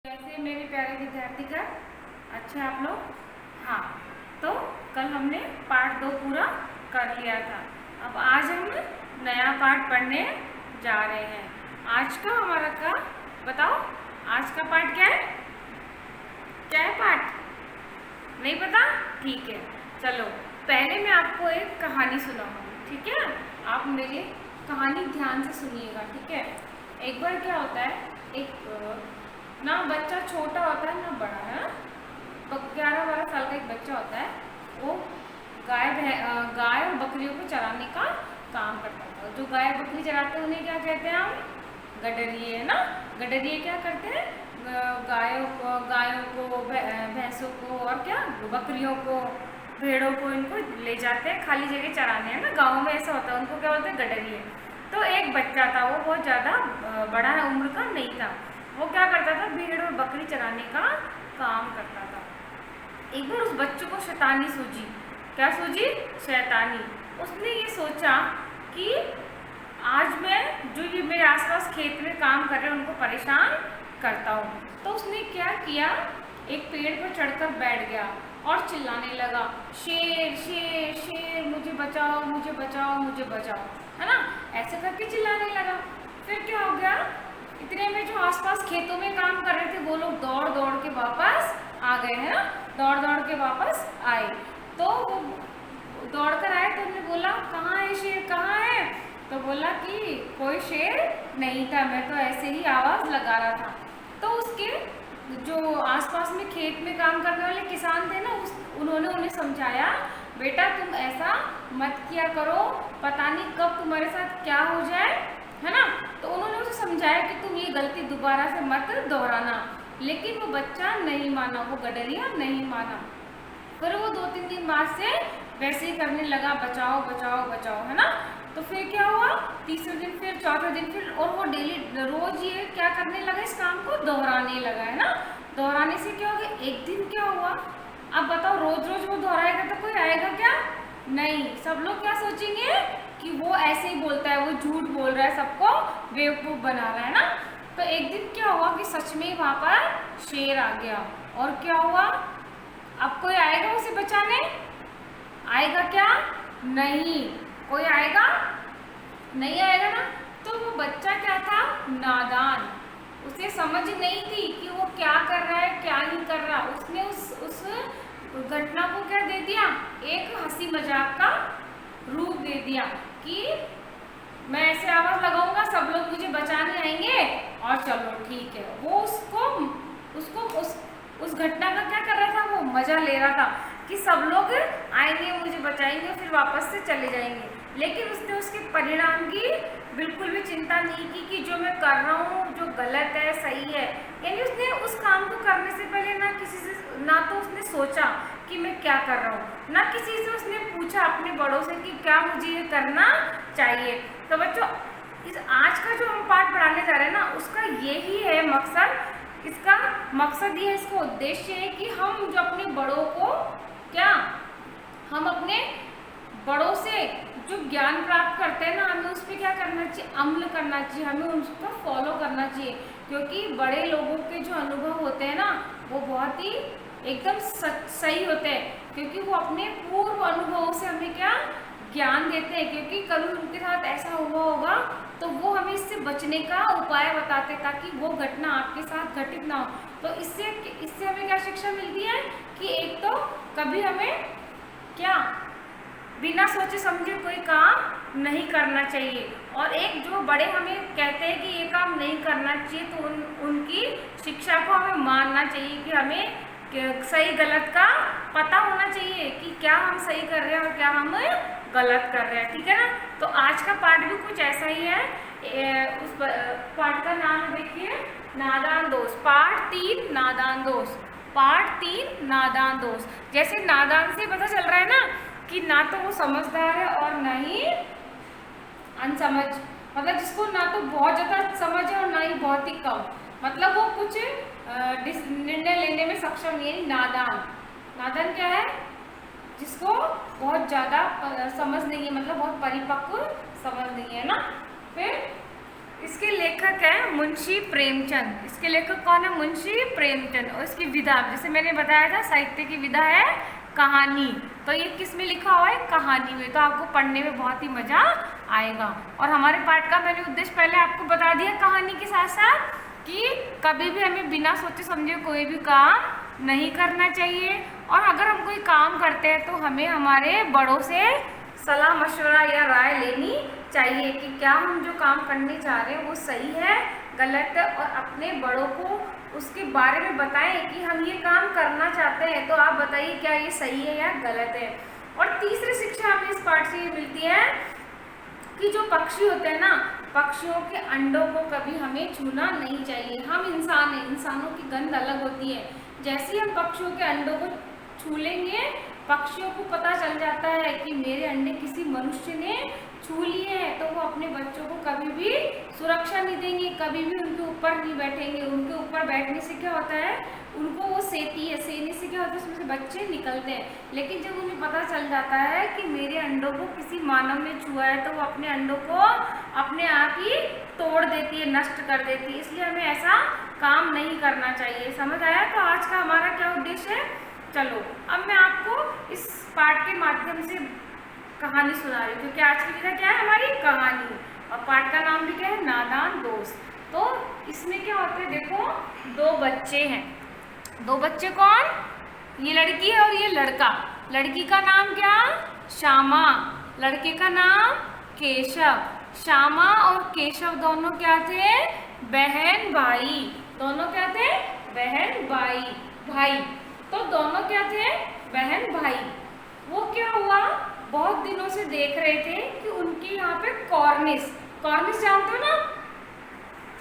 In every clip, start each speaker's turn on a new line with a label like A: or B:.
A: कैसे मेरे प्यारे विद्यार्थीगण, अच्छे आप लोग। हाँ, तो कल हमने पाठ 2 पूरा कर लिया था। अब आज हम नया पाठ पढ़ने जा रहे हैं। आज का हमारा का बताओ, आज का पाठ क्या है? क्या है पाठ? नहीं पता? ठीक है, चलो पहले मैं आपको एक कहानी सुनाऊंगी, ठीक है? आप मेरी कहानी ध्यान से सुनिएगा, ठीक है? एक बार क्या होता है, एक ना बच्चा छोटा होता है ना बड़ा है, तो 11-12 साल का एक बच्चा होता है। वो गाय और बकरियों को चराने का काम करता था। जो गाय बकरी चराते हैं उन्हें क्या कहते हैं हम? गडरिये, है ना। गडरिये क्या करते हैं? गायों को भैंसों को और क्या बकरियों को भेड़ों को इनको ले जाते हैं खाली जगह चराने, है ना। गाँव में ऐसा होता है, उनको क्या बोलते हैं? गडरिये। तो एक बच्चा था, वो बहुत ज़्यादा बड़ा उम्र का नहीं था। वो क्या करता था? भेड़ और बकरी चराने का काम करता था। एक बार उस बच्चे को शैतानी सूझी। क्या सूझी? शैतानी। उसने ये सोचा कि आज मैं जो ये मेरे आसपास खेत में काम कर रहे हैं उनको परेशान करता हूँ। तो उसने क्या किया, एक पेड़ पर चढ़कर बैठ गया और चिल्लाने लगा, शेर शेर शेर, मुझे बचाओ मुझे बचाओ मुझे बचाओ, है ना। ऐसे करके चिल्लाने लगा। फिर क्या हो गया, इतने में जो आसपास खेतों में काम कर रहे थे वो लोग दौड़ दौड़ के वापस आ गए, हैं ना। दौड़ दौड़ के वापस आए। तो वो दौड़ कर आए तो उन्होंने बोला, कहाँ है शेर, कहाँ है? तो बोला कि कोई शेर नहीं था, मैं तो ऐसे ही आवाज़ लगा रहा था। तो उसके जो आसपास में खेत में काम करने वाले किसान थे ना, उन्होंने उन्हें समझाया, बेटा तुम ऐसा मत किया करो, पता नहीं कब तुम्हारे साथ क्या हो जाए, है ना। तो उन्होंने उसे समझाया कि तुम ये गलती दोबारा से मत दोहराना। लेकिन वो बच्चा नहीं माना, वो गडरिया नहीं माना। फिर वो 2-3 दिन बाद से वैसे ही करने लगा, बचाओ बचाओ बचाओ, है ना। तो फिर क्या हुआ, तीसरे दिन फिर, चौथे दिन फिर, और वो डेली रोज ये क्या करने लगा, इस काम को दोहराने लगा, है ना। दोहराने से क्या हो गया, एक दिन क्या हुआ, अब बताओ रोज रोज वो दोहराएगा तो कोई आएगा क्या? नहीं। सब लोग क्या सोचेंगे कि वो ऐसे ही बोलता है, वो झूठ बोल रहा है, सबको बेवकूफ़ बना रहा है ना। तो एक दिन क्या हुआ कि सच में वहाँ पर शेर आ गया। और क्या हुआ, अब कोई आएगा उसे बचाने? आएगा क्या? नहीं। कोई आएगा? नहीं आएगा ना। तो वो बच्चा क्या था? नादान। उसे समझ नहीं थी कि वो क्या कर रहा है क्या नहीं कर रहा। उसने उस घटना को क्या दे दिया, एक हंसी मजाक का रूप दे दिया कि मैं ऐसे आवाज लगाऊंगा, सब लोग मुझे बचाने आएंगे और चलो ठीक है। वो उसको उस घटना का क्या कर रहा था, वो मजा ले रहा था कि सब लोग आएंगे मुझे बचाएंगे फिर वापस से चले जाएंगे। लेकिन उसने उसके परिणाम की बिल्कुल भी चिंता नहीं की कि जो मैं कर रहा हूँ जो गलत है सही है। यानी उसने उस काम को करने से पहले ना तो उसने सोचा कि मैं क्या कर रहा हूँ, ना किसी से उसने पूछा अपने बड़ों से कि क्या मुझे ये करना चाहिए। तो बच्चों, इस आज का जो हम पाठ पढ़ाने जा रहे हैं ना, उसका यही है मकसद। इसका मकसद ये है, इसका उद्देश्य है कि हम जो अपने बड़ों को हम अपने बड़ों से जो ज्ञान प्राप्त करते हैं ना, हमें उस पर क्या करना चाहिए, अमल करना चाहिए, हमें उसको फॉलो करना चाहिए। क्योंकि बड़े लोगों के जो अनुभव होते हैं ना, वो बहुत ही एकदम सही होते हैं, क्योंकि वो अपने पूर्व अनुभवों से हमें क्या ज्ञान देते हैं। क्योंकि कभी उनके साथ ऐसा हुआ होगा तो वो हमें इससे बचने का उपाय बताते ताकि वो घटना आपके साथ घटित ना हो। तो इससे हमें क्या शिक्षा मिलती है कि एक तो कभी हमें क्या बिना सोचे समझे कोई काम नहीं करना चाहिए, और एक जो बड़े हमें कहते हैं कि ये काम नहीं करना चाहिए तो उनकी शिक्षा को हमें मानना चाहिए कि हमें सही गलत का पता होना चाहिए कि क्या हम सही कर रहे हैं और क्या हम गलत कर रहे हैं, ठीक है ना। तो आज का पाठ भी कुछ ऐसा ही है। उस पाठ का नाम देखिए, नादान दोस्त। पाठ 3 नादान दोस्त। पाठ 3 नादान दोस्त। जैसे नादान से पता चल रहा है ना कि ना तो वो समझदार है और ना ही अनसमझ, मतलब जिसको ना तो बहुत ज़्यादा समझ है और ना ही बहुत ही कम, मतलब वो कुछ निर्णय लेने में सक्षम नहीं है। नादान, नादान क्या है? जिसको बहुत ज़्यादा समझ नहीं है, मतलब बहुत परिपक्व समझ नहीं है ना। फिर इसके लेखक है मुंशी प्रेमचंद। इसके लेखक कौन है? मुंशी प्रेमचंद। और इसकी विधा, जैसे मैंने बताया था, साहित्य की विधा है कहानी। तो ये किस में लिखा हुआ है? कहानी में। तो आपको पढ़ने में बहुत ही मजा आएगा। और हमारे पाठ का मैंने उद्देश्य पहले आपको बता दिया कहानी के साथ साथ, कि कभी भी हमें बिना सोचे समझे कोई भी काम नहीं करना चाहिए। और अगर हम कोई काम करते हैं तो हमें हमारे बड़ों से सलाह मशवरा या राय लेनी चाहिए कि क्या हम जो काम करने जा रहे हैं वो सही है, गलत है, और अपने बड़ों को उसके बारे में बताएं कि हम ये काम करना चाहते हैं, तो आप बताइए क्या ये सही है या गलत है। और तीसरी शिक्षा हमें इस पाठ से ये मिलती है कि जो पक्षी होते हैं ना, पक्षियों के अंडों को कभी हमें छूना नहीं चाहिए। हम इंसान हैं, इंसानों की गंध अलग होती है। जैसे ही हम पक्षियों के अंडों को छू लेंगे, पक्षियों को पता चल जाता है कि मेरे अंडे किसी मनुष्य ने छू लिए हैं, तो वो अपने बच्चों को कभी भी सुरक्षा नहीं देंगे, कभी भी उनके ऊपर नहीं बैठेंगे। उनके ऊपर बैठने से क्या होता है? उनको वो सेती है, सेने से क्या होता है? उसमें से बच्चे निकलते हैं। लेकिन जब उन्हें पता चल जाता है कि मेरे अंडों को किसी मानव ने छुआ है, तो वो अपने अंडों को अपने आप ही तोड़ देती है, नष्ट कर देती है। इसलिए हमें ऐसा काम नहीं करना चाहिए। समझ आया? तो आज का हमारा क्या उद्देश्य है? चलो अब मैं आपको इस पाठ के माध्यम से कहानी सुना रही हूँ, क्योंकि आज की विधा क्या है? हमारी कहानी। और पाठ का नाम भी क्या है? नादान दोस्त। तो इसमें क्या होता है? देखो, दो बच्चे हैं। दो बच्चे कौन? ये लड़की है और ये लड़का। लड़की का नाम क्या? श्यामा। लड़के का नाम केशव। श्यामा और केशव दोनों क्या थे? बहन भाई। दोनों क्या थे? बहन भाई। तो दोनों क्या थे? बहन भाई। वो क्या हुआ? बहुत दिनों से देख रहे थे कि उनके यहाँ पे कॉर्निस जानते हो ना?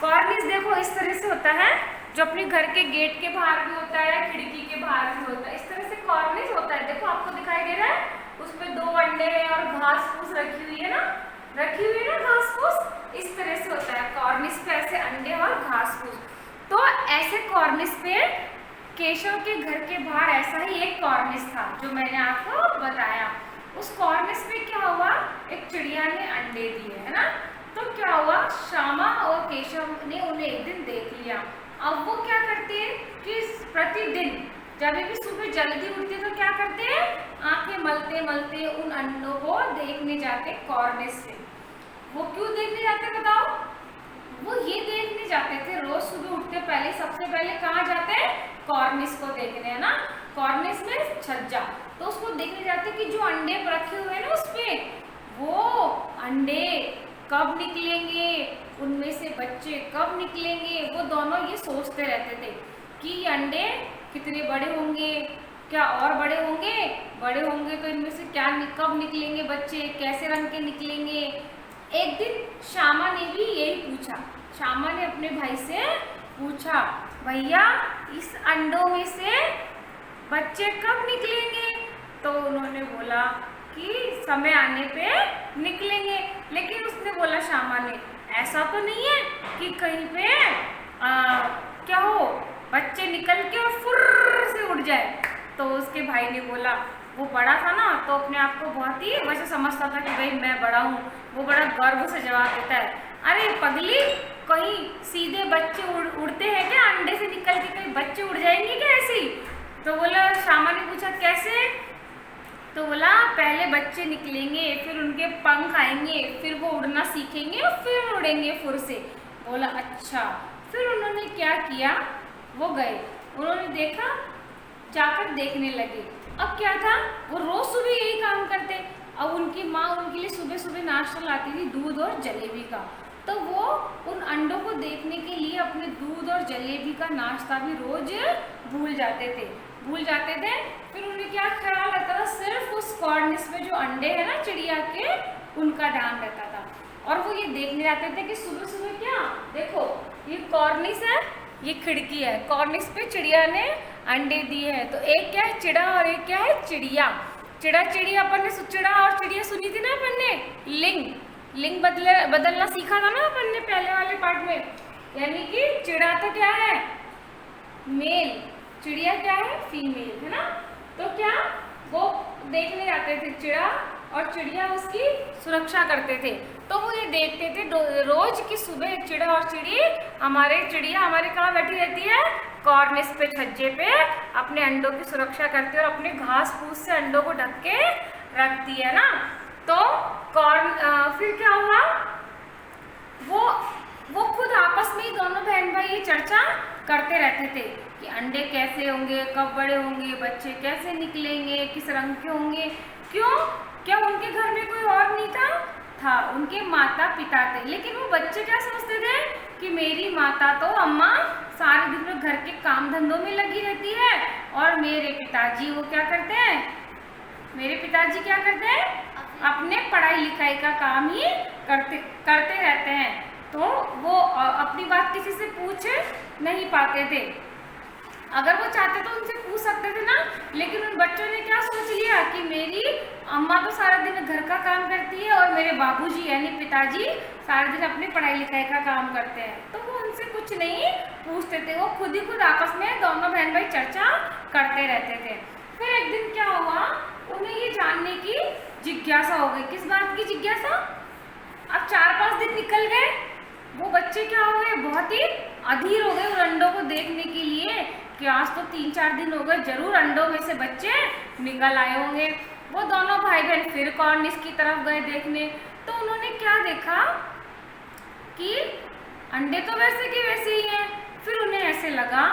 A: कॉर्निस देखो इस तरह से होता है, जो अपने घर के गेट के बाहर भी होता है, खिड़की के बाहर भी होता है। इस तरह से कॉर्निस होता है। देखो आपको दिखाई दे रहा है, उस पे दो अंडे हैं और घास फूस रखी हुई है ना, घास फूस। इस तरह से होता है कॉर्निस पे, ऐसे अंडे और घास फूस। तो ऐसे कॉर्निस पे केशव के घर के बाहर ऐसा ही एक कॉर्निस था, जो मैंने आपको बताया। उस कॉर्निस पे क्या हुआ? एक चिड़िया ने अंडे दिए, है ना। तो क्या हुआ? श्यामा और केशव ने उन्हें एक दिन देख लिया। अब वो क्या करते हैं कि प्रतिदिन जब भी सुबह जल्दी उठते तो क्या करते हैं? आंखें मलते मलते उन अंडों को देखने जाते कॉर्निस से। वो क्यों देखने जाते बताओ? वो ये देखने जाते थे, रोज सुबह उठते पहले सबसे पहले कहाँ जाते हैं? कॉर्निस को देखने, है ना। कॉर्निस में छज्जा, तो उसको देखने जाते कि जो अंडे रखे हुए हैं ना उसपे, वो अंडे कब निकलेंगे, उनमें से बच्चे कब निकलेंगे। वो दोनों ये सोचते रहते थे कि ये अंडे कितने बड़े होंगे, क्या और बड़े होंगे तो इनमें से क्या कब निकलेंगे बच्चे, कैसे रंग के निकलेंगे। एक दिन श्यामा ने भी यही पूछा। श्यामा ने अपने भाई से पूछा, भैया इस अंडों में से बच्चे कब निकलेंगे? तो उन्होंने बोला कि समय आने पे निकलेंगे। लेकिन उसने बोला श्यामा ने, ऐसा तो नहीं है कि कहीं पे क्या हो, बच्चे निकल के और फुर्र से उड़ जाए। तो उसके भाई ने बोला, वो बड़ा था ना, तो अपने आप को बहुत ही वैसे समझता था कि भाई मैं बड़ा हूँ। वो बड़ा गर्व से जवाब देता है, अरे पगली, कहीं सीधे बच्चे उड़ते हैं क्या? अंडे से निकल के कहीं बच्चे उड़ जाएंगे क्या ऐसे ही? तो बोला, श्यामा ने पूछा कैसे? तो बोला, पहले बच्चे निकलेंगे, फिर उनके पंख आएंगे, फिर वो उड़ना सीखेंगे और फिर उड़ेंगे फुर से। बोला अच्छा। फिर उन्होंने क्या किया? वो गए, उन्होंने देखा, जाकर देखने लगे। अब क्या था? वो रोज सुबह यही काम करते। अब उनकी माँ उनके लिए सुबह सुबह नाश्ता लाती थी, दूध और जलेबी का। तो वो उन अंडों को देखने के लिए अपने दूध और जलेबी का नाश्ता भी रोज भूल जाते थे। फिर उन्हें क्या ख्याल रहता था? सिर्फ उस कॉर्निस में जो अंडे हैं ना चिड़िया के, उनका ध्यान रहता था। और वो ये देखने जाते थे कि सुबह सुबह क्या, देखो ये कॉर्निस है, ये खिड़की है, कॉर्निस पे चिड़िया ने अंडे दिए हैं। तो एक क्या है? चिड़ा, और एक क्या है? चिड़िया। चिड़िया अपन ने चिड़ा और चिड़िया सुनी थी ना अपन ने, लिंग बदलना सीखा था ना अपन ने पहले वाले पार्ट में। यानी कि चिड़ा तो क्या है? मेल, चिड़िया क्या है? फीमेल, है ना। तो क्या वो देखने जाते थे चिड़ा और चिड़िया उसकी सुरक्षा करते थे। तो वो ये देखते थे रोज की सुबह चिड़ा और चिड़िया हमारे कहाँ बैठी रहती है, कॉर्निस पे, छज्जे पे अपने अंडों की सुरक्षा करती है और अपने घास फूस से अंडों को ढक के रखती है ना। तो फिर क्या हुआ, वो खुद आपस में ही दोनों बहन भाई ये चर्चा करते रहते थे कि अंडे कैसे होंगे, कब बड़े होंगे, बच्चे कैसे निकलेंगे, किस रंग के होंगे। क्यों? क्या उनके घर में कोई और नहीं था, उनके माता पिता थे। लेकिन वो बच्चे क्या सोचते थे कि मेरी माता तो अम्मा सारे दिन घर के काम धंधों में लगी रहती है और मेरे पिताजी वो क्या करते हैं, अपने पढ़ाई लिखाई का काम ही करते रहते हैं। तो वो अपनी बात किसी से पूछ नहीं पाते थे। अगर वो चाहते तो उनसे पूछ सकते थे ना, लेकिन उन बच्चों ने क्या सोच लिया कि मेरी अम्मा तो सारा दिन घर का काम करती है और मेरे बाबूजी यानी पिताजी सारा दिन अपनी पढ़ाई लिखाई का काम करते हैं, तो वो उनसे कुछ नहीं पूछते थे। वो खुद ही खुद आपस में दोनों बहन भाई चर्चा करते रहते थे। फिर एक दिन क्या हुआ, उन्हें ये जानने की जिज्ञासा हो गई। किस बात की जिज्ञासा? अब 4-5 दिन निकल गए, वो बच्चे क्या हो गए, बहुत ही अधीर हो गए उन अंडों को देखने के लिए कि आज तो 3-4 दिन हो गए, जरूर अंडों में से बच्चे निकल आए होंगे। वो दोनों भाई बहन फिर कॉर्निस की तरफ गए देखने। तो उन्होंने क्या देखा कि अंडे तो वैसे के वैसे ही हैं। फिर उन्हें ऐसे लगा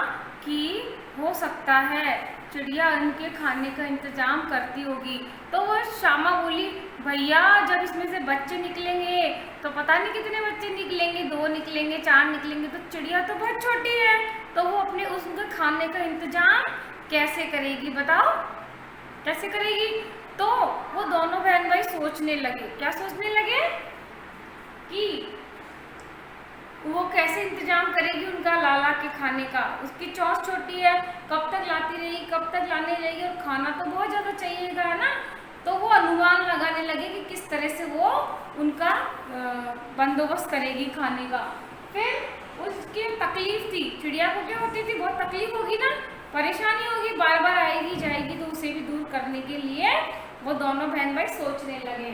A: कि हो सकता है चिड़िया उनके खाने का इंतजाम करती होगी। तो वो श्यामा बोली, भैया जब इसमें से बच्चे निकलेंगे तो पता नहीं कितने बच्चे निकलेंगे, 2 निकलेंगे, 4 निकलेंगे, तो चिड़िया तो बहुत छोटी है, तो वो अपने उसके खाने का इंतजाम कैसे करेगी, बताओ कैसे करेगी? तो वो दोनों बहन भाई सोचने लगे। क्या सोचने लगे? कि वो कैसे इंतजाम करेगी उनका लाला के खाने का। उसकी चौस छोटी है, कब तक लाती रहेगी, कब तक लाने रहेगी, और खाना तो बहुत ज़्यादा चाहिएगा, है ना। तो वो अनुमान लगाने लगे कि किस तरह से वो उनका बंदोबस्त करेगी खाने का। फिर उसकी तकलीफ थी, चिड़िया को क्या होती थी, बहुत तकलीफ होगी ना, परेशानी होगी, बार बार आएगी जाएगी, तो उसे भी दूर करने के लिए वो दोनों बहन भाई सोचने लगे।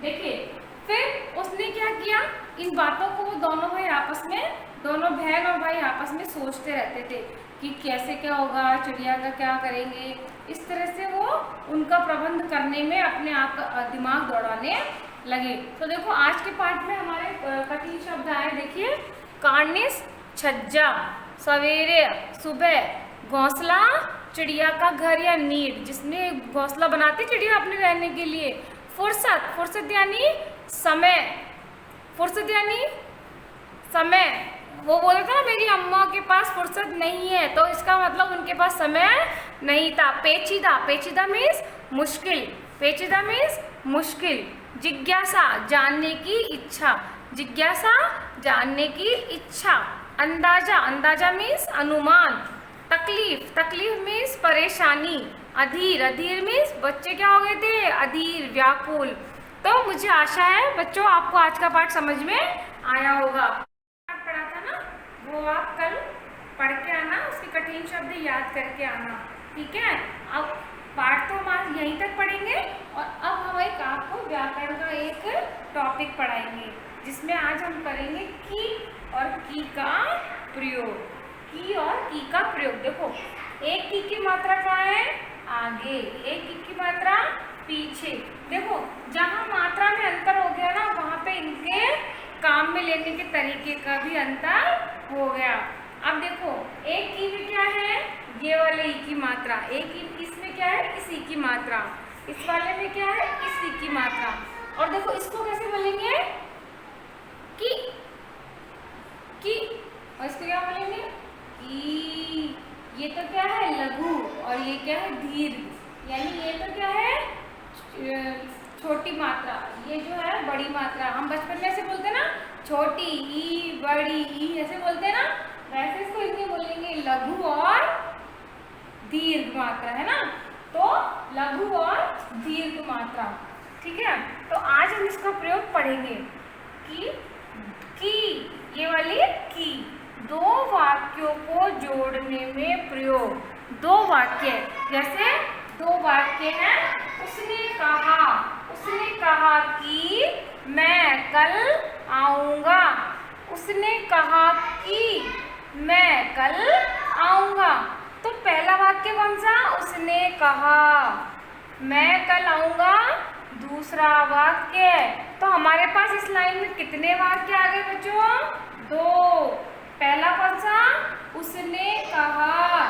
A: देखिए फिर उसने क्या किया, इन बातों को वो दोनों बहन और भाई आपस में सोचते रहते थे कि कैसे क्या होगा, चिड़िया का क्या करेंगे। इस तरह से वो उनका प्रबंध करने में अपने आप दिमाग दौड़ाने लगे। तो देखो आज के पाठ में हमारे कठिन शब्द आए, देखिए कॉर्निस छज्जा, सवेरे सुबह, घोंसला चिड़िया का घर या नीड जिसमें घोंसला बनाती चिड़िया अपने रहने के लिए, फुर्सत यानी समय, वो बोल रहा था ना मेरी अम्मा के पास फुर्सत नहीं है, तो इसका मतलब उनके पास समय नहीं था। पेचीदा मीन्स मुश्किल, जिज्ञासा जानने की इच्छा, अंदाजा मीन्स अनुमान, तकलीफ मीन्स परेशानी, अधीर मीन्स बच्चे क्या हो गए थे, अधीर, व्याकुल। तो मुझे आशा है बच्चों आपको आज का पाठ समझ में आया होगा। पाठ पढ़ा था ना, वो आप कल पढ़ के आना, उसके कठिन शब्द याद करके आना, ठीक है। अब पाठ तो हम आज यहीं तक पढ़ेंगे और अब हम आपको व्याकरण का एक टॉपिक पढ़ाएंगे जिसमें आज हम करेंगे की और की का प्रयोग। देखो एक की मात्रा कहाँ है, आगे, एक की मात्रा पीछे। देखो जहाँ मात्रा में अंतर हो गया ना, वहाँ पे इनके काम में लेने के तरीके का भी अंतर हो गया। अब देखो एक की में क्या है, ये वाले ई की मात्रा, इसमें क्या है, इस ई की मात्रा, इस वाले में क्या है, इस ई की मात्रा। और देखो इसको कैसे बोलेंगे, की, और इसको क्या बोलेंगे, ई। ये तो क्या है, लघु, और ये क्या है, दीर्घ, यानी ये तो क्या है, छोटी मात्रा, ये जो है बड़ी मात्रा। हम बचपन में ऐसे बोलते ना, छोटी ई, बड़ी ई, ऐसे बोलते ना, वैसे इसको हिंदी बोलेंगे लघु और दीर्घ मात्रा, है ना। तो लघु और दीर्घ मात्रा, ठीक है। तो आज हम इसका प्रयोग पढ़ेंगे की, ये वाली की, 2 वाक्यों को जोड़ने में प्रयोग। 2 वाक्य, जैसे 2 वाक्य हैं, उसने कहा कि मैं कल आऊँगा। उसने कहा कि मैं कल आऊँगा। तो पहला वाक्य कौन सा? उसने कहा, मैं कल आऊँगा दूसरा वाक्य। तो हमारे पास इस लाइन में कितने वाक्य आ गए बच्चों? 2। पहला कौन सा? उसने कहा।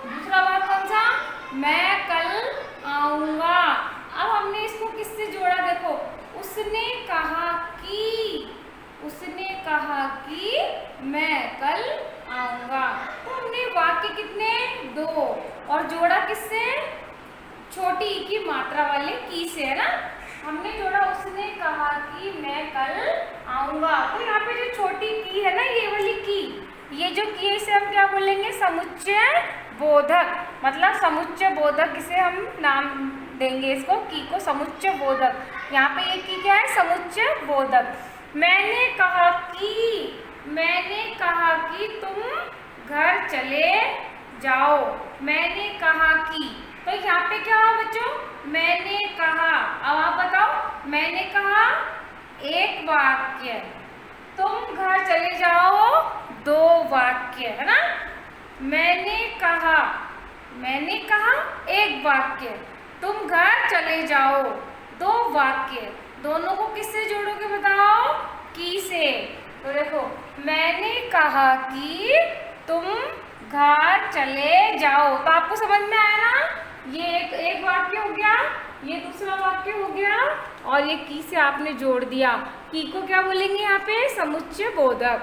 A: दूसरा वाक्य कौन सा? मैं कल आऊँगा। अब हमने इसको किससे जोड़ा? देखो, उसने कहा कि मैं कल आऊँगा। तो हमने वाक्य कितने? 2 और जोड़ा किससे? छोटी ई की मात्रा वाले की से, है ना। हमने जोड़ा उसने कहा कि मैं कल आऊँगा। तो यहाँ पे जो छोटी की है ना, ये वाली की, ये जो की है इसे हम क्या बोलेंगे? समुच्चय बोधक। मतलब समुच्चय बोधक इसे हम नाम देंगे, इसको की को समुच्चय बोधक। यहाँ पे ये की क्या है? समुच्चय बोधक। मैंने कहा कि तुम घर चले जाओ। मैंने कहा कि, तो यहाँ पे क्या हुआ बच्चों? मैंने कहा। अब आप बताओ, मैंने कहा एक वाक्य, तुम घर चले जाओ 2 वाक्य, है ना। मैंने कहा एक वाक्य, तुम घर चले जाओ 2 वाक्य। दोनों को किससे जोड़ोगे बताओ? की से। तो देखो, मैंने कहा कि तुम घर चले जाओ। तो आपको समझ में आया ना? ये एक वाक्य हो गया, ये दूसरा वाक्य हो गया, और ये की से आपने जोड़ दिया। की को क्या बोलेंगे यहाँ पे? समुच्चय बोधक।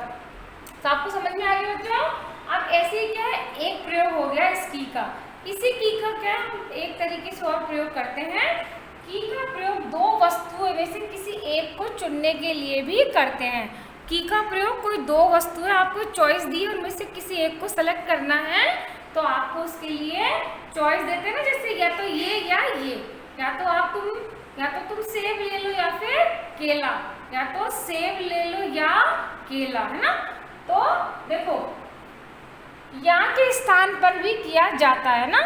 A: तो आपको समझ में आ गया बच्चों? अब ऐसे ही क्या है, एक प्रयोग हो गया इस की का। इसी की का क्या हम एक तरीके से और प्रयोग करते हैं। की का प्रयोग 2 वस्तुओं में से किसी एक को चुनने के लिए भी करते हैं। की का प्रयोग कोई 2 वस्तुएं आपको चॉइस दी, उनमें से किसी एक को सेलेक्ट करना है, तो आपको उसके लिए चॉइस देते हैं ना, जैसे या तो ये या ये, या तो तुम सेब ले लो या फिर केला, या तो सेब ले लो या केला, है ना। तो देखो, या के स्थान पर भी किया जाता है ना।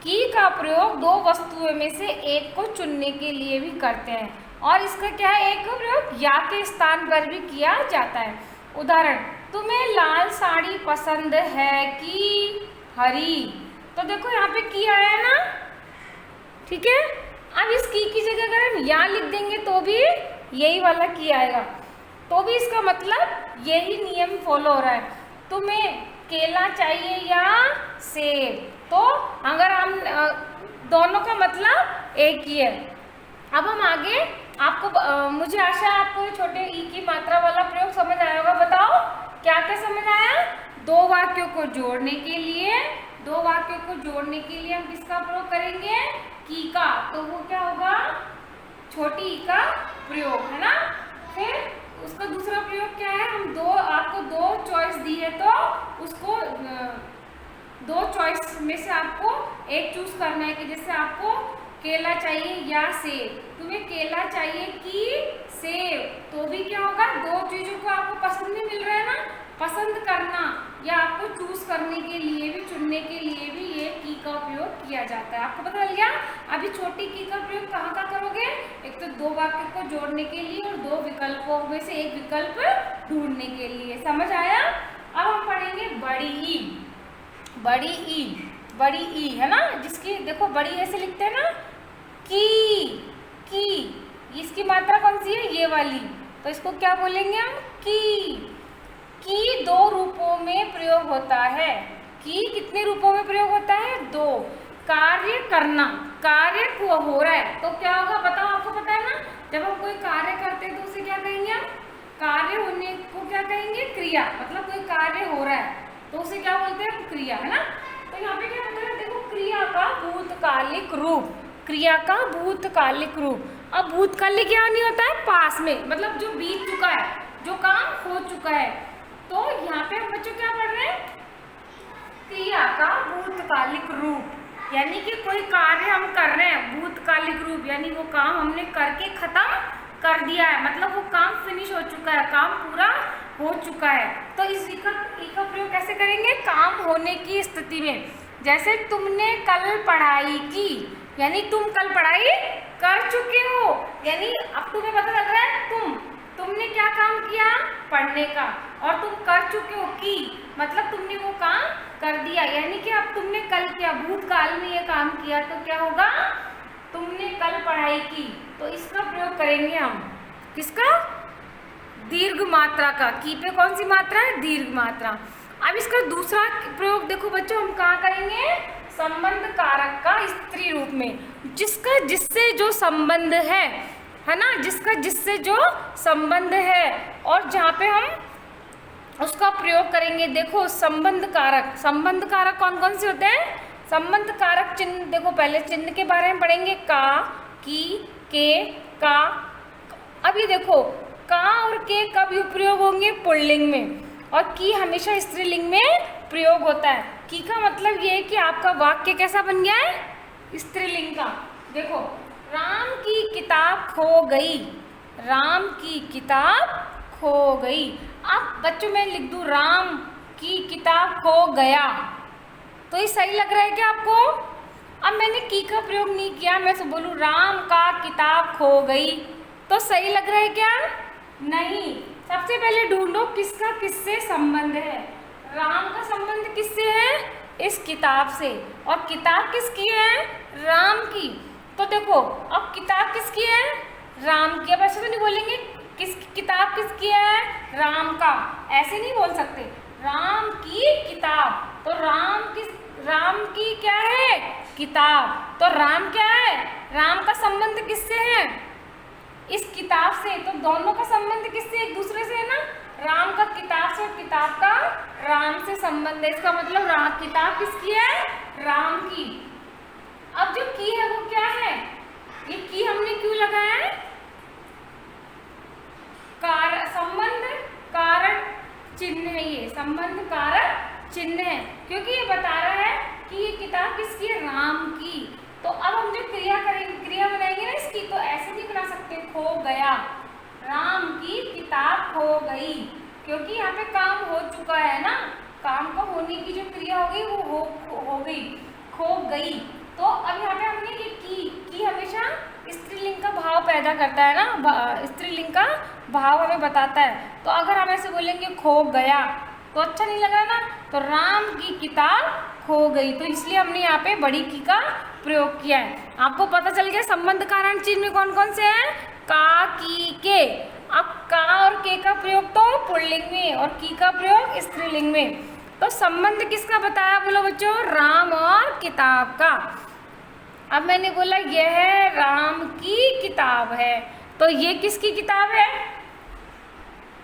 A: की का प्रयोग 2 वस्तुओं में से एक को चुनने के लिए भी करते हैं, और इसका क्या है? एक प्रयोग या के स्थान पर भी किया जाता है। उदाहरण, तुम्हें लाल साड़ी पसंद है कि हरी? तो देखो यहाँ पे की आया है ना, ठीक है। अब इस की जगह अगर हम या लिख देंगे तो भी यही वाला की आएगा, तो भी इसका मतलब यही नियम फॉलो हो रहा है। तुम्हें केला चाहिए या सेब? तो अगर हम दोनों का मतलब एक ही है। अब हम आगे, आपको मुझे आशा आपको छोटे ई की मात्रा वाला प्रयोग समझ आया होगा। बताओ क्या क्या समझ आया? 2 वाक्यों को जोड़ने के लिए हम किसका प्रयोग करेंगे? की का। तो वो क्या होगा? छोटी ई का प्रयोग, है ना। फिर उसका दूसरा प्रयोग क्या है? हम आपको 2 चॉइस दी है, तो उसको 2 चॉइस में से आपको एक चूज करना है, कि जैसे आपको केला चाहिए या सेब। तुम्हें केला चाहिए कि सेब? तो भी क्या होगा? 2 चीजों को आपको पसंद नहीं मिल रहा है ना, पसंद करना या आपको चूज करने के लिए भी, चुनने के लिए भी ये की का उपयोग किया जाता है। आपको पता चल गया? अभी छोटी की का प्रयोग कहाँ करोगे? एक तो 2 वाक्य को जोड़ने के लिए और 2 विकल्पों में से एक विकल्प ढूंढने के लिए। समझ आया? अब हम पढ़ेंगे बड़ी ई, है ना, जिसकी देखो बड़ी ऐसे लिखते हैं ना, की। इसकी मात्रा कौन सी है? ये वाली। तो इसको क्या बोलेंगे हम? की 2 रूपों में प्रयोग होता है। की कितने रूपों में प्रयोग होता है? 2। कार्य करना, कार्य हो रहा है तो क्या होगा बताओ? आपको पता है ना, जब हम कोई कार्य करते हैं तो उसे क्या कहेंगे हम? कार्य होने को क्या कहेंगे? क्रिया। मतलब कोई कार्य हो रहा है तो उसे क्या बोलते हैं? क्रिया, है ना। तो यहाँ पे क्या बता रहे हैं? देखो, क्रिया का भूतकालिक रूप। अब भूतकालिक क्या नहीं होता है? पास में, मतलब जो बीत चुका है, जो काम हो चुका है। तो यहाँ पे हम बच्चों क्या पढ़ रहे हैं? क्रिया का भूतकालिक रूप, यानी कि कोई कार्य हम कर रहे हैं, भूतकालिक रूप यानी वो काम हमने करके खत्म कर दिया है, मतलब वो काम फिनिश हो चुका है, काम पूरा हो चुका है। तो इस ई का प्रयोग कैसे करेंगे? काम होने की स्थिति में। जैसे तुमने कल पढ़ाई की, यानी तुम कल पढ़ाई कर चुके हो, यानी अब तुम्हें पता चल रहा है तुमने क्या काम किया, पढ़ने का, और तुम कर चुके हो की, मतलब तुमने वो काम कर दिया, यानी कि अब तुमने कल किया, भूतकाल में ये काम किया, तो क्या होगा, तुमने कल पढ़ाई की। तो इसका प्रयोग करेंगे हम, किसका, दीर्घ मात्रा का। की पे कौन सी मात्रा है, दीर्घ मात्रा। अब इसका दूसरा प्रयोग देखो बच्चों, हम कहाँ करेंगे, संबंध कारक का स्त्री रूप में, जिसका जिससे जो संबंध है ना, जिसका जिससे जो संबंध है, और जहाँ पे हम उसका प्रयोग करेंगे। देखो संबंध कारक कौन कौन से होते हैं, संबंध कारक चिन्ह, देखो पहले चिन्ह के बारे में पढ़ेंगे, का, की, के, का। अब ये देखो का और के कब प्रयोग होंगे, पुल्लिंग में, और की हमेशा स्त्रीलिंग में प्रयोग होता है। की का मतलब ये है कि आपका वाक्य कैसा बन गया है, स्त्रीलिंग का। देखो राम की किताब खो गई, राम की किताब खो गई। अब बच्चों मैं लिख दूं राम की किताब खो गया, तो ये सही लग रहा है क्या आपको। अब मैंने की का प्रयोग नहीं किया, मैं तो बोलूं राम का किताब खो गई, तो सही लग रहा है क्या, नहीं। सबसे पहले ढूंढो किसका किससे संबंध है। राम का संबंध किससे है, इस किताब से, और किताब किसकी है, राम की। तो देखो अब किताब किसकी है, राम की। अब ऐसे तो नहीं बोलेंगे किताब किसकी है, राम का, ऐसे नहीं बोल सकते। राम की किताब, तो राम की क्या है, किताब, तो राम क्या है, राम का संबंध किससे है, इस किताब से। तो दोनों का संबंध किससे, एक दूसरे से है ना, राम का किताब से, किताब का राम से संबंध है। इसका मतलब किताब किसकी है, राम की। अब जो की है वो क्या है, ये की हमने क्यों लगाया है, संबंध कारक चिन्ह है, ये संबंध कारक चिन्ह है, क्योंकि ये बता रहा है कि ये किताब किसकी है, राम की। तो अब हम जो क्रिया करेंगे, क्रिया बनाएंगे ना इसकी, तो ऐसे नहीं बना सकते, खो गया, राम की किताब खो गई, क्योंकि यहाँ पे काम हो चुका है ना, काम को होने की जो क्रिया हो गई वो हो गई, खो गई। तो अब यहाँ पे हमने ये की हमेशा स्त्रीलिंग का भाव पैदा करता है ना, स्त्रीलिंग का भाव हमें बताता है। तो अगर हम ऐसे बोलेंगे खो गया तो अच्छा नहीं लगा ना, तो राम की किताब खो गई, तो इसलिए हमने यहाँ पे बड़ी की का प्रयोग किया है। आपको पता चल गया संबंध कारण चिन्ह में कौन कौन से हैं, का, की, के। अब का और के का प्रयोग तो पुल्लिंग में, और की का प्रयोग स्त्रीलिंग में। तो संबंध किसका बताया बोलो बच्चों, राम और किताब का। अब मैंने बोला यह राम की किताब है, तो ये किसकी किताब है,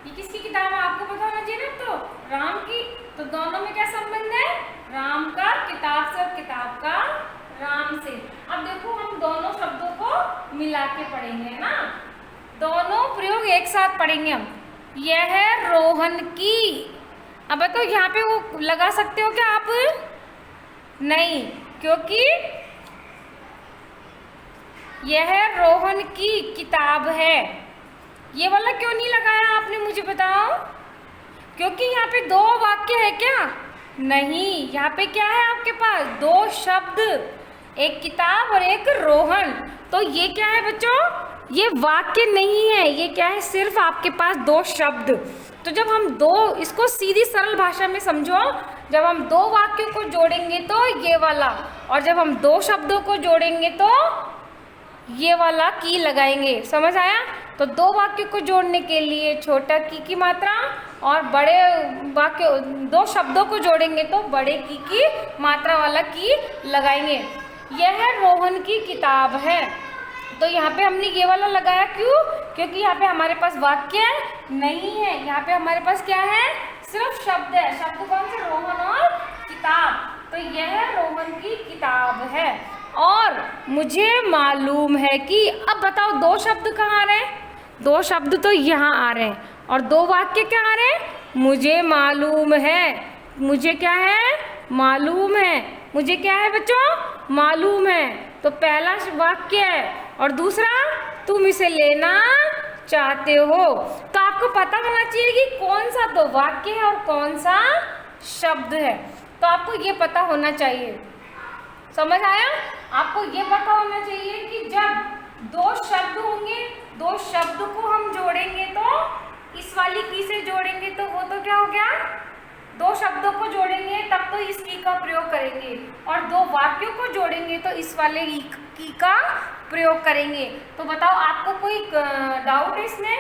A: ये किसकी किताब है, आपको पता होना चाहिए ना, तो राम की। तो दोनों में क्या संबंध है, राम का किताब से और किताब का राम से। अब देखो हम दोनों शब्दों को मिला के पढ़ेंगे ना, दोनों प्रयोग एक साथ पढ़ेंगे हम। यह रोहन की, अब बताओ यहाँ पे वो लगा सकते हो क्या आप, नहीं, क्योंकि यह रोहन की किताब है, ये वाला क्यों नहीं लगाया आपने, मुझे बताओ। क्योंकि यहाँ पे दो वाक्य है क्या, नहीं, यहाँ पे क्या है आपके पास, दो शब्द, एक किताब और एक रोहन। तो ये क्या है बच्चों, ये वाक्य नहीं है, ये क्या है, सिर्फ आपके पास दो शब्द। तो जब हम दो, इसको सीधी सरल भाषा में समझो, जब हम दो वाक्यों को जोड़ेंगे तो ये वाला, और जब हम दो शब्दों को जोड़ेंगे तो ये वाला की लगाएंगे, समझ आया। तो दो वाक्य को जोड़ने के लिए छोटा की मात्रा, और बड़े वाक्य, दो शब्दों को जोड़ेंगे तो बड़े की मात्रा वाला की लगाएंगे। यह रोहन की किताब है, तो यहाँ पे हमने ये वाला लगाया क्यों, क्योंकि यहाँ पे हमारे पास वाक्य नहीं है, यहाँ पे हमारे पास क्या है, सिर्फ शब्द है। शब्द कौन से, रोहन और किताब। तो यह रोहन की किताब है, और मुझे मालूम है कि, अब बताओ दो शब्द कहाँ आ रहे हैं, दो शब्द तो यहाँ आ रहे हैं, और दो वाक्य क्या आ रहे हैं, मुझे मालूम है, मुझे क्या है, मालूम है, मुझे क्या है बच्चों, मालूम है। तो पहला वाक्य है, और दूसरा तुम इसे लेना चाहते हो। तो आपको पता होना चाहिए कि कौन सा दो वाक्य है और कौन सा शब्द है, तो आपको ये पता होना चाहिए, समझ आया। आपको ये पता होना चाहिए कि जब दो शब्द होंगे, दो शब्द को हम जोड़ेंगे तो इस वाली की से जोड़ेंगे तो वो तो क्या हो गया, दो शब्दों को जोड़ेंगे तब तो इस की का प्रयोग करेंगे, और दो वाक्यों को जोड़ेंगे तो इस वाले की का प्रयोग करेंगे। तो बताओ आपको कोई डाउट है इसमें,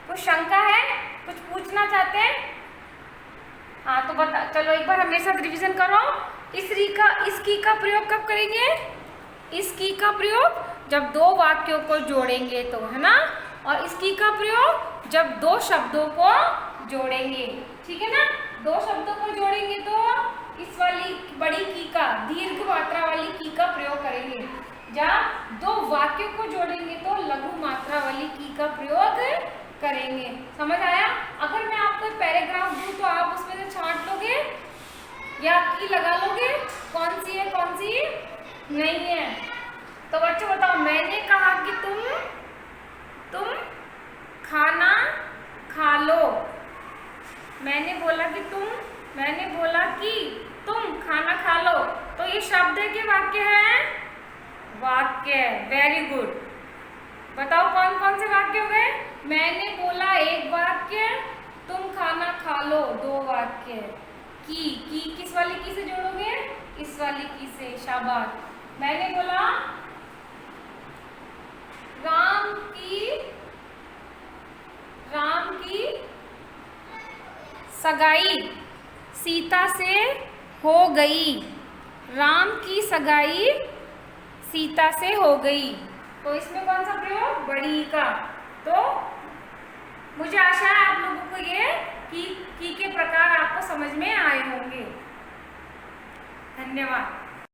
A: कुछ शंका है, कुछ पूछना चाहते हैं? हाँ तो बता, चलो एक बार हमेशा रिवीजन करो। इस की का प्रयोग कब करेंगे? इस की का प्रयोग जब दो वाक्यों को जोड़ेंगे तो, है ना। और इस की का प्रयोग जब दो शब्दों को जोड़ेंगे, ठीक है ना। दो शब्दों को जोड़ेंगे तो इस वाली बड़ी की का, दीर्घ मात्रा वाली की का प्रयोग करेंगे। जब दो वाक्यों को जोड़ेंगे तो लघु मात्रा वाली की का प्रयोग करेंगे। समझ आया? अगर मैं आपको पैराग्राफ दूं तो आप उसमें से छांट लोगे या की लगा लोगे, कौन सी है कौन सी नहीं है? तो बच्चों बताओ, मैंने कहा कि तुम खाना खा लो। मैंने बोला कि तुम खाना खा लो, तो ये शब्द है कि वाक्य है? वाक्य है। Very good. बताओ कौन कौन से वाक्य हो गए? मैंने बोला एक वाक्य, तुम खाना खा लो दो वाक्य। की किस वाली की से जोड़ोगे? इस वाली की से। शाबाश। मैंने बोला राम की सगाई सीता से हो गई। राम की सगाई सीता से हो गई, तो इसमें कौन सा प्रयोग? बड़ी का। तो मुझे आशा है आप लोगों को ये की के प्रकार आपको समझ में आए होंगे। धन्यवाद।